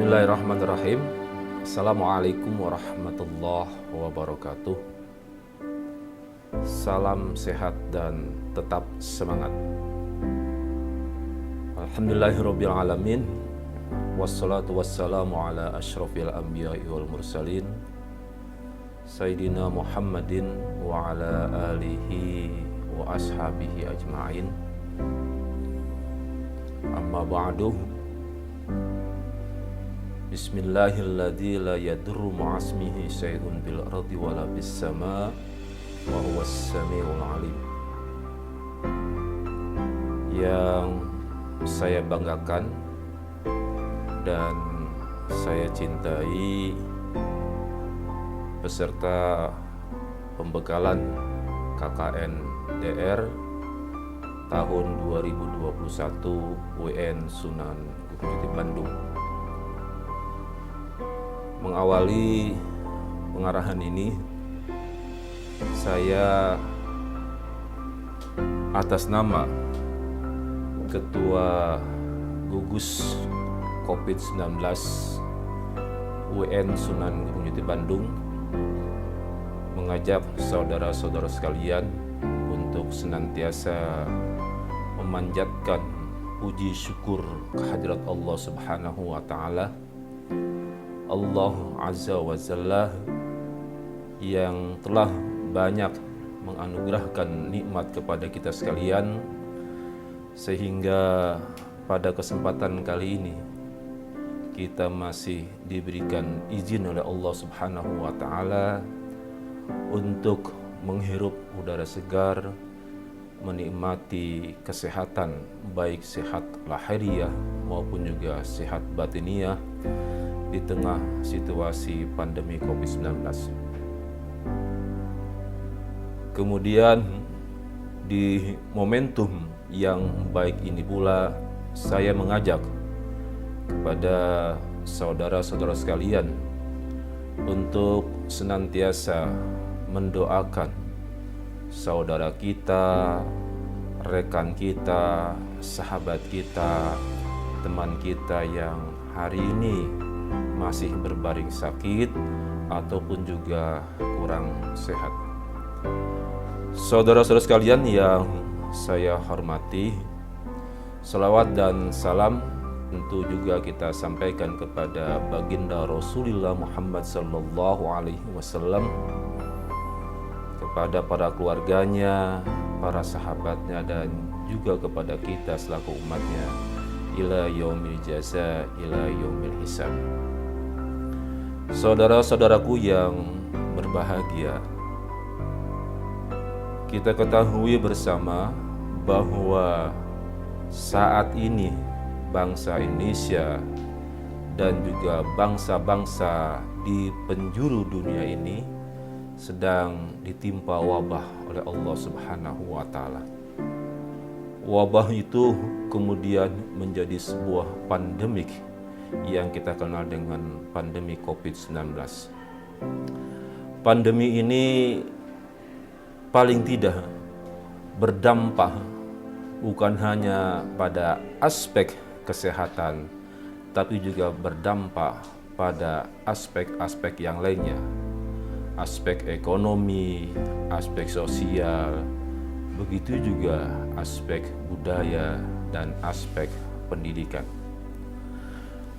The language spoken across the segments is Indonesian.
Bismillahirrahmanirrahim. Assalamualaikum warahmatullahi wabarakatuh. Salam sehat dan tetap semangat. Alhamdulillahirabbil alamin. Wassalatu wassalamu ala asyrafil anbiya'i wal mursalin Sayyidina Muhammadin wa ala alihi wa ashabihi ajma'in. Amma ba'du. Bismillahilladzi la yadurru ma'asmihi syai'un bil ardi wala bis sama' wa huwas samiul alim. Yang saya banggakan dan saya cintai peserta pembekalan KKN DR tahun 2021 WN Sunan Gunung Jati Bandung. Mengawali pengarahan ini, saya atas nama Ketua Gugus COVID-19 WN Sunan Gunung Jati Bandung mengajak saudara-saudara sekalian untuk senantiasa memanjatkan puji syukur kehadirat Allah Subhanahu wa Ta'ala, Allah Azza wa Jalla, yang telah banyak menganugerahkan nikmat kepada kita sekalian, sehingga pada kesempatan kali ini kita masih diberikan izin oleh Allah Subhanahu wa Ta'ala untuk menghirup udara segar, menikmati kesehatan, baik sehat lahiriah maupun juga sehat batiniah di tengah situasi pandemi COVID-19. Kemudian di momentum yang baik ini pula, saya mengajak kepada saudara-saudara sekalian untuk senantiasa mendoakan saudara kita, rekan kita, sahabat kita, teman kita yang hari ini masih berbaring sakit ataupun juga kurang sehat. Saudara-saudara sekalian yang saya hormati, salawat dan salam tentu juga kita sampaikan kepada baginda Rasulullah Muhammad sallallahu alaihi wasallam, kepada para keluarganya, para sahabatnya, dan juga kepada kita selaku umatnya ila yaumil jaza, ila yaumil hisab. Saudara-saudaraku yang berbahagia, kita ketahui bersama bahwa saat ini bangsa Indonesia dan juga bangsa-bangsa di penjuru dunia ini sedang ditimpa wabah oleh Allah Subhanahu wa Ta'ala. Wabah itu kemudian menjadi sebuah pandemik yang kita kenal dengan pandemi COVID-19. Pandemi ini paling tidak berdampak bukan hanya pada aspek kesehatan, tapi juga berdampak pada aspek-aspek yang lainnya. Aspek ekonomi, aspek sosial, begitu juga aspek budaya dan aspek pendidikan.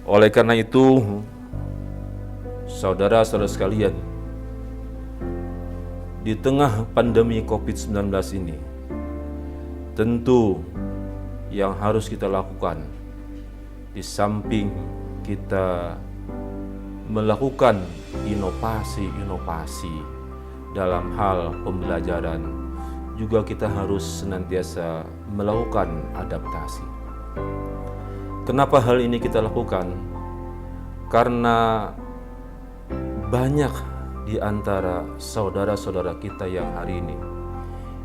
Oleh karena itu, saudara-saudara sekalian, di tengah pandemi COVID-19 ini, tentu yang harus kita lakukan, di samping kita melakukan inovasi dalam hal pembelajaran, juga kita harus senantiasa melakukan adaptasi. Kenapa hal ini kita lakukan? Karena banyak di antara saudara-saudara kita yang hari ini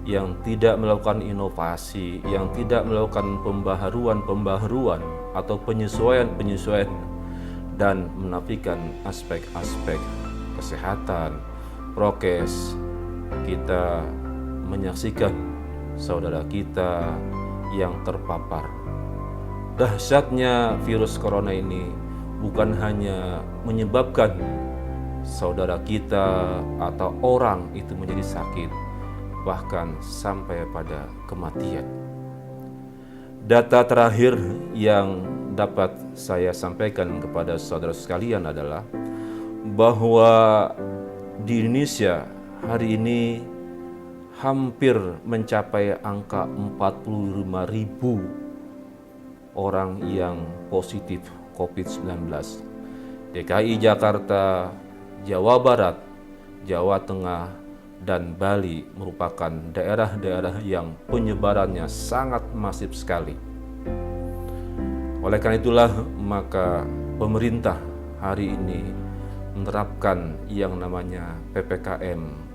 yang tidak melakukan inovasi, yang tidak melakukan pembaharuan atau penyesuaian dan menafikan aspek-aspek kesehatan, prokes. Kita menyaksikan saudara kita yang terpapar. Dahsyatnya virus corona ini bukan hanya menyebabkan saudara kita atau orang itu menjadi sakit, bahkan sampai pada kematian. Data terakhir yang dapat saya sampaikan kepada saudara sekalian adalah bahwa di Indonesia hari ini hampir mencapai angka 45.000 orang yang positif COVID-19. DKI Jakarta, Jawa Barat, Jawa Tengah, dan Bali merupakan daerah-daerah yang penyebarannya sangat masif sekali. Oleh karena itulah maka pemerintah hari ini menerapkan yang namanya PPKM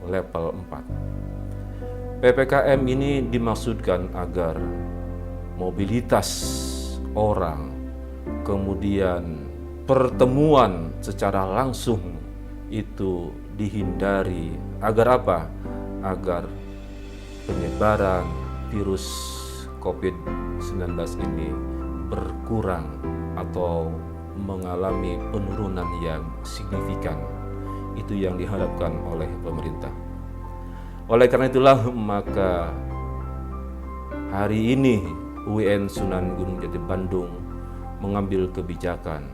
level 4. PPKM ini dimaksudkan agar mobilitas orang, kemudian pertemuan secara langsung itu dihindari. Agar apa? Agar penyebaran virus COVID-19 ini berkurang atau mengalami penurunan yang signifikan. Itu yang diharapkan oleh pemerintah. Oleh karena itulah maka hari ini UIN Sunan Gunung Jati Bandung mengambil kebijakan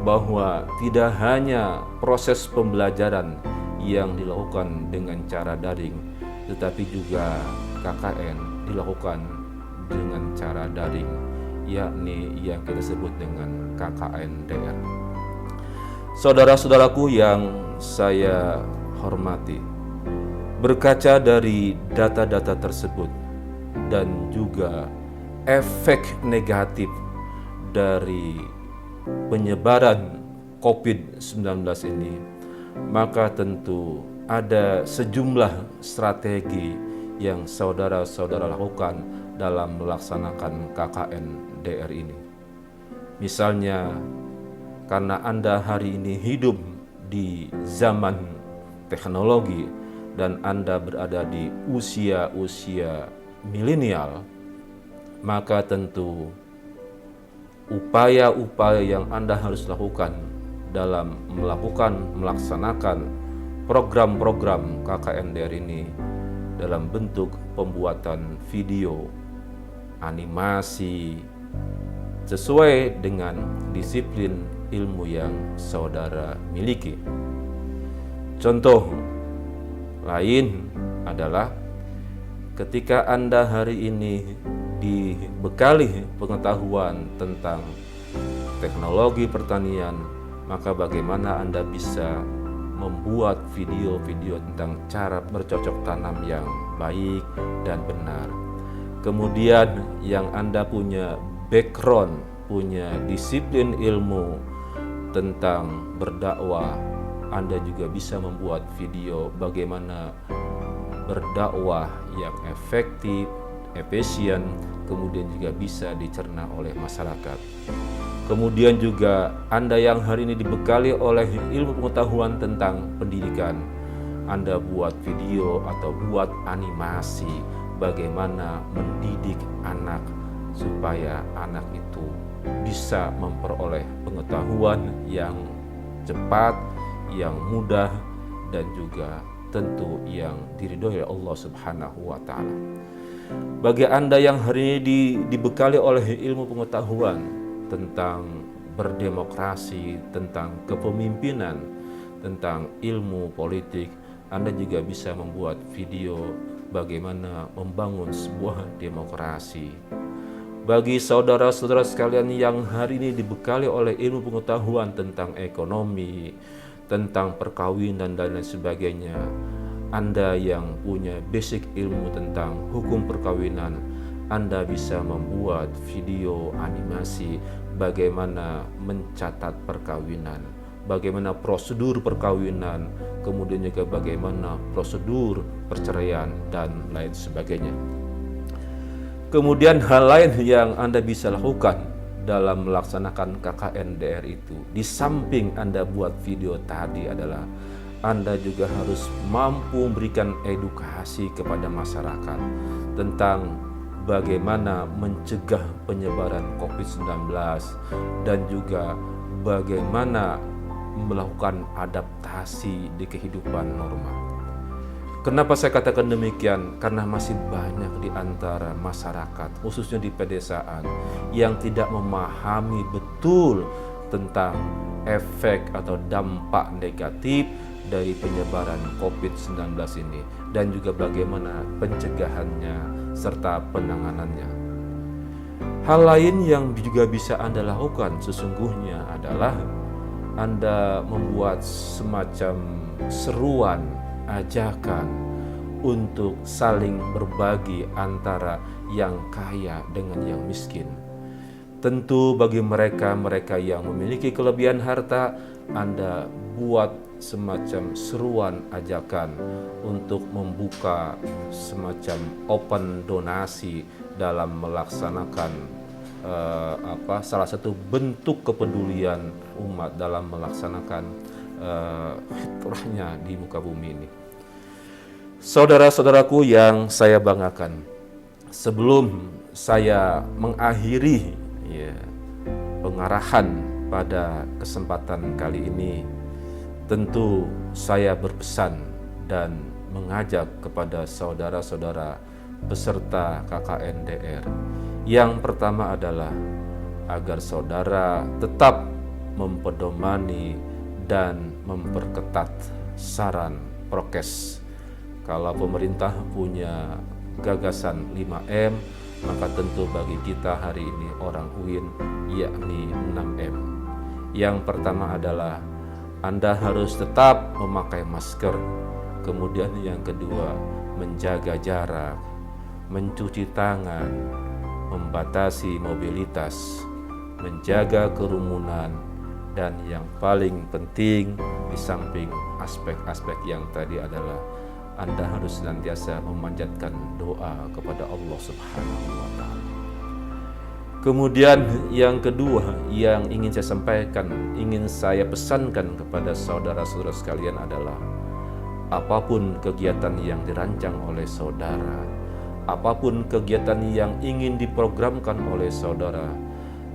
bahwa tidak hanya proses pembelajaran yang dilakukan dengan cara daring, tetapi juga KKN dilakukan dengan cara daring, yakni yang kita sebut dengan KKN-DR. Saudara-saudaraku yang saya hormati, berkaca dari data-data tersebut dan juga efek negatif dari penyebaran COVID-19 ini, maka tentu ada sejumlah strategi yang saudara-saudara lakukan dalam melaksanakan KKN-DR ini. Misalnya, karena Anda hari ini hidup di zaman teknologi dan Anda berada di usia milenial, maka tentu upaya-upaya yang Anda harus lakukan dalam melaksanakan program-program KKN-DR ini dalam bentuk pembuatan video, animasi, sesuai dengan disiplin ilmu yang saudara miliki. Contoh lain adalah ketika Anda hari ini dibekali pengetahuan tentang teknologi pertanian, maka bagaimana Anda bisa membuat video-video tentang cara bercocok tanam yang baik dan benar. Kemudian yang Anda punya background, punya disiplin ilmu tentang berdakwah, Anda juga bisa membuat video bagaimana berdakwah yang efektif, efisien, kemudian juga bisa dicerna oleh masyarakat. Kemudian juga Anda yang hari ini dibekali oleh ilmu pengetahuan tentang pendidikan, Anda buat video atau buat animasi bagaimana mendidik anak supaya anak itu bisa memperoleh pengetahuan yang cepat, yang mudah, dan juga tentu yang diridhoi oleh Allah Subhanahu wa Ta'ala. Bagi Anda yang hari ini dibekali oleh ilmu pengetahuan tentang berdemokrasi, tentang kepemimpinan, tentang ilmu politik, Anda juga bisa membuat video bagaimana membangun sebuah demokrasi. Bagi saudara-saudara sekalian yang hari ini dibekali oleh ilmu pengetahuan tentang ekonomi, tentang perkawinan dan lain sebagainya, Anda yang punya basic ilmu tentang hukum perkawinan, Anda bisa membuat video animasi bagaimana mencatat perkawinan, bagaimana prosedur perkawinan, kemudian juga bagaimana prosedur perceraian dan lain sebagainya. Kemudian hal lain yang Anda bisa lakukan dalam melaksanakan KKN-DR itu, di samping Anda buat video tadi, adalah Anda juga harus mampu memberikan edukasi kepada masyarakat tentang bagaimana mencegah penyebaran COVID-19 dan juga bagaimana melakukan adaptasi di kehidupan normal. Kenapa saya katakan demikian? Karena masih banyak di antara masyarakat, khususnya di pedesaan, yang tidak memahami betul tentang efek atau dampak negatif dari penyebaran COVID-19 ini, dan juga bagaimana pencegahannya serta penanganannya. Hal lain yang juga bisa Anda lakukan sesungguhnya adalah Anda membuat semacam seruan, ajakan untuk saling berbagi antara yang kaya dengan yang miskin. Tentu bagi mereka yang memiliki kelebihan harta, Anda buat semacam seruan ajakan untuk membuka semacam open donasi dalam melaksanakan salah satu bentuk kepedulian umat dalam melaksanakan fitrahnya di muka bumi ini. Saudara-saudaraku yang saya banggakan, sebelum saya mengakhiri pengarahan pada kesempatan kali ini, tentu saya berpesan dan mengajak kepada saudara-saudara peserta KKNDR. Yang pertama adalah agar saudara tetap mempedomani dan memperketat saran prokes. Kalau pemerintah punya gagasan 5M, maka tentu bagi kita hari ini orang UIN yakni 6M. Yang pertama adalah Anda harus tetap memakai masker. Kemudian yang kedua, menjaga jarak, mencuci tangan, membatasi mobilitas, menjaga kerumunan, dan yang paling penting di samping aspek-aspek yang tadi adalah Anda harus senantiasa memanjatkan doa kepada Allah Subhanahu wa Ta'ala. Kemudian yang kedua yang ingin saya sampaikan, ingin saya pesankan kepada saudara-saudara sekalian adalah apapun kegiatan yang dirancang oleh saudara, apapun kegiatan yang ingin diprogramkan oleh saudara,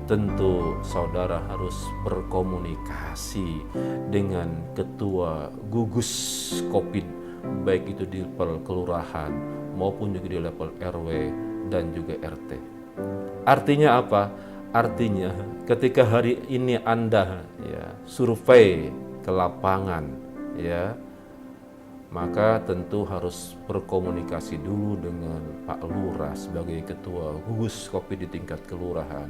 tentu saudara harus berkomunikasi dengan ketua gugus COVID, baik itu di level kelurahan maupun juga di level RW dan juga RT. Artinya apa? Artinya ketika hari ini Anda survei ke lapangan maka tentu harus berkomunikasi dulu dengan Pak Lurah sebagai ketua gugus COVID di tingkat kelurahan,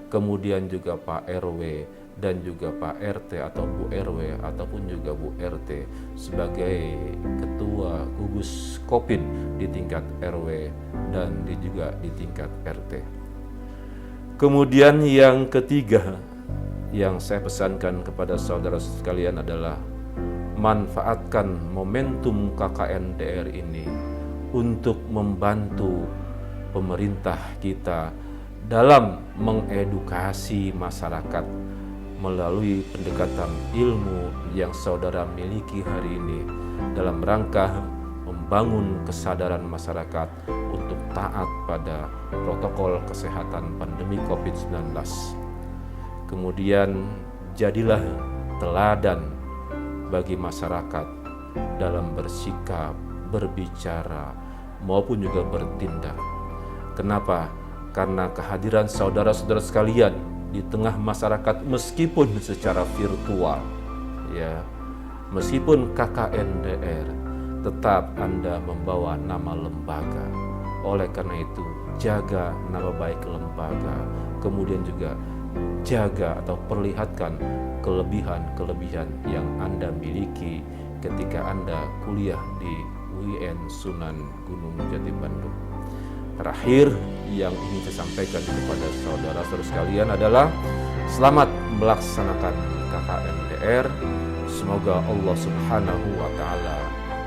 kemudian juga Pak RW dan juga Pak RT atau Bu RW ataupun juga Bu RT sebagai ketua gugus COVID di tingkat RW dan juga di tingkat RT. Kemudian yang ketiga yang saya pesankan kepada saudara sekalian adalah manfaatkan momentum KKNDR ini untuk membantu pemerintah kita dalam mengedukasi masyarakat melalui pendekatan ilmu yang saudara miliki hari ini dalam rangka membangun kesadaran masyarakat untuk taat pada protokol kesehatan pandemi COVID-19. Kemudian jadilah teladan bagi masyarakat dalam bersikap, berbicara, maupun juga bertindak. Kenapa? Karena kehadiran saudara-saudara sekalian di tengah masyarakat meskipun secara virtual, meskipun KKNDR, tetap Anda membawa nama lembaga. Oleh karena itu, jaga nama baik lembaga, kemudian juga jaga atau perlihatkan kelebihan-kelebihan yang Anda miliki ketika Anda kuliah di UIN Sunan Gunung Jati Bandung. Terakhir yang ingin saya sampaikan kepada saudara-saudara sekalian adalah selamat melaksanakan KKNDR. Semoga Allah Subhanahu wa Ta'ala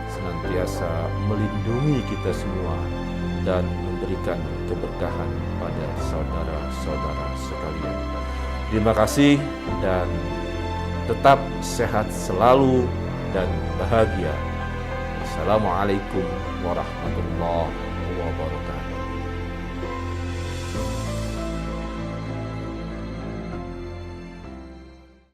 senantiasa melindungi kita semua dan memberikan keberkahan pada saudara-saudara sekalian. Terima kasih dan tetap sehat selalu dan bahagia. Assalamualaikum warahmatullahi wabarakatuh.